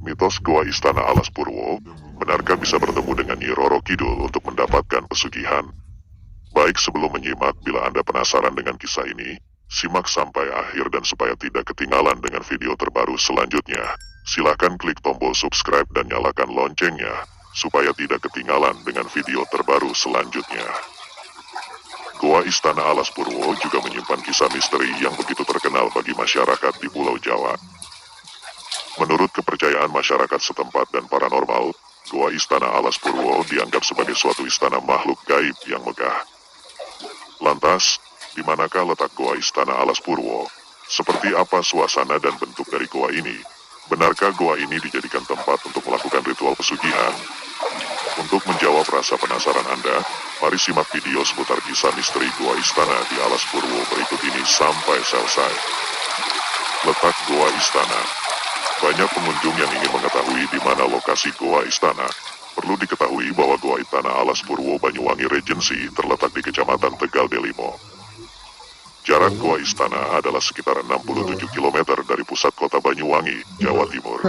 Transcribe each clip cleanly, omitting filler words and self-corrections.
Mitos Goa Istana Alas Purwo, benarkah bisa bertemu dengan Nyi Roro Kidul untuk mendapatkan pesugihan? Baik, sebelum menyimak, bila Anda penasaran dengan kisah ini, simak sampai akhir dan supaya tidak ketinggalan dengan video terbaru selanjutnya, silakan klik tombol subscribe dan nyalakan loncengnya, supaya tidak ketinggalan dengan video terbaru selanjutnya. Goa Istana Alas Purwo juga menyimpan kisah misteri yang begitu terkenal bagi masyarakat di Pulau Jawa. Menurut kepercayaan masyarakat setempat dan paranormal, Goa Istana Alas Purwo dianggap sebagai suatu istana makhluk gaib yang megah. Lantas, di manakah letak Goa Istana Alas Purwo? Seperti apa suasana dan bentuk dari goa ini? Benarkah goa ini dijadikan tempat untuk melakukan ritual pesugihan? Untuk menjawab rasa penasaran Anda, mari simak video seputar kisah misteri Goa Istana di Alas Purwo berikut ini sampai selesai. Letak Goa Istana. Banyak pengunjung yang ingin mengetahui di mana lokasi Goa Istana. Perlu diketahui bahwa Goa Istana Alas Purwo Banyuwangi Regency terletak di Kecamatan Tegal Delimo. Jarak Goa Istana adalah sekitar 67 km dari pusat kota Banyuwangi, Jawa Timur.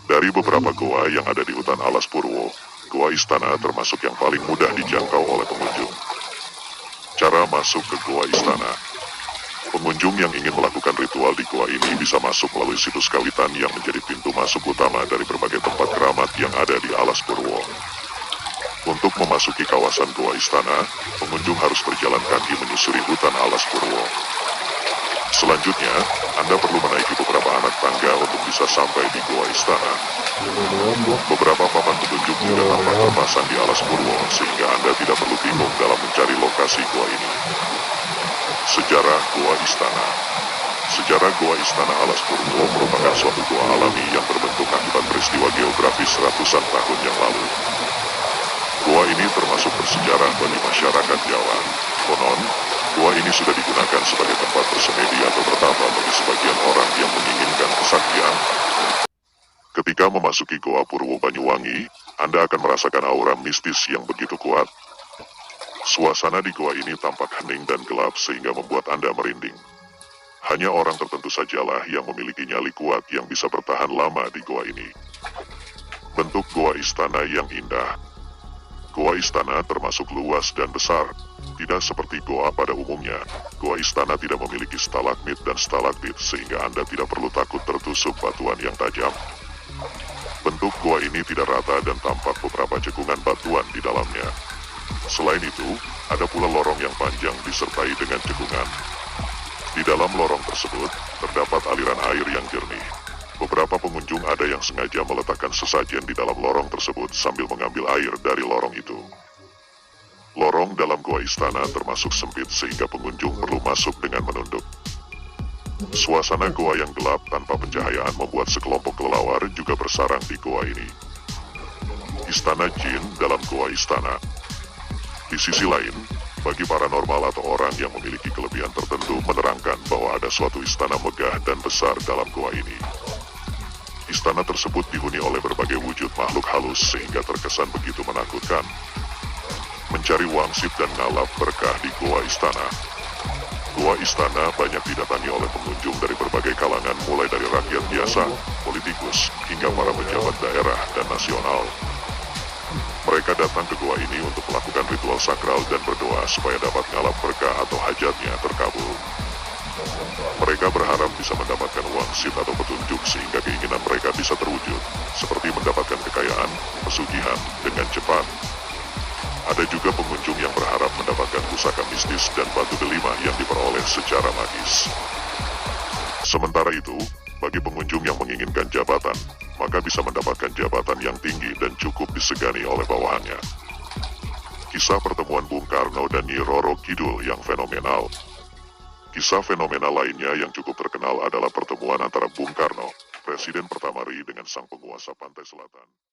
Dari beberapa goa yang ada di hutan Alas Purwo, Goa Istana termasuk yang paling mudah dijangkau oleh pengunjung. Cara masuk ke Goa Istana. Pengunjung yang ingin melakukan ritual di goa ini bisa masuk melalui situs kawitan yang menjadi pintu masuk utama dari berbagai tempat keramat yang ada di Alas Purwo. Untuk memasuki kawasan Goa Istana, pengunjung harus berjalan kaki menyusuri hutan Alas Purwo. Selanjutnya, Anda perlu menaiki beberapa anak tangga untuk bisa sampai di Goa Istana. Beberapa papan petunjuk juga tampak terpasang di Alas Purwo, sehingga Anda tidak perlu bingung dalam mencari lokasi goa ini. Sejarah Goa Istana. Sejarah Goa Istana Alas Purwo merupakan suatu goa alami yang terbentuk akibat peristiwa geografis ratusan tahun yang lalu. Goa ini termasuk bersejarah bagi masyarakat Jawa. Konon, goa ini sudah digunakan sebagai tempat bersemedi atau bertapa bagi sebagian orang yang menginginkan kesaktian. Ketika memasuki Goa Purwo Banyuwangi, Anda akan merasakan aura mistis yang begitu kuat. Suasana di goa ini tampak hening dan gelap sehingga membuat Anda merinding. Hanya orang tertentu sajalah yang memiliki nyali kuat yang bisa bertahan lama di goa ini. Bentuk Goa Istana yang indah. Goa Istana termasuk luas dan besar. Tidak seperti goa pada umumnya, Goa Istana tidak memiliki stalagmit dan stalaktit sehingga Anda tidak perlu takut tertusuk batuan yang tajam. Bentuk goa ini tidak rata dan tampak beberapa cekungan batuan di dalamnya. Selain itu, ada pula lorong yang panjang disertai dengan cekungan. Di dalam lorong tersebut, terdapat aliran air yang jernih. Beberapa pengunjung ada yang sengaja meletakkan sesajen di dalam lorong tersebut sambil mengambil air dari lorong itu. Lorong dalam Goa Istana termasuk sempit sehingga pengunjung perlu masuk dengan menunduk. Suasana goa yang gelap tanpa pencahayaan membuat sekelompok kelelawar juga bersarang di goa ini. Istana Jin dalam Goa Istana. Di sisi lain, bagi paranormal atau orang yang memiliki kelebihan tertentu menerangkan bahwa ada suatu istana megah dan besar dalam goa ini. Istana tersebut dihuni oleh berbagai wujud makhluk halus sehingga terkesan begitu menakutkan. Mencari wangsit dan ngalap berkah di Goa Istana. Goa Istana banyak didatangi oleh pengunjung dari berbagai kalangan mulai dari rakyat biasa, politikus, hingga para pejabat daerah dan nasional. Mereka datang ke goa ini untuk melakukan ritual sakral dan berdoa supaya dapat ngalap berkah atau hajatnya terkabul. Mereka berharap bisa mendapatkan wangsit atau petunjuk sehingga keinginan mereka bisa terwujud, seperti mendapatkan kekayaan, pesugihan, dengan cepat. Ada juga pengunjung yang berharap mendapatkan pusaka mistis dan batu delima yang diperoleh secara magis. Sementara itu, bagi pengunjung yang menginginkan jabatan, maka bisa mendapatkan jabatan yang tinggi dan cukup disegani oleh bawahannya. Kisah pertemuan Bung Karno dan Nyi Roro Kidul yang fenomenal. Kisah fenomenal lainnya yang cukup terkenal adalah pertemuan antara Bung Karno, Presiden pertama RI dengan sang penguasa pantai selatan.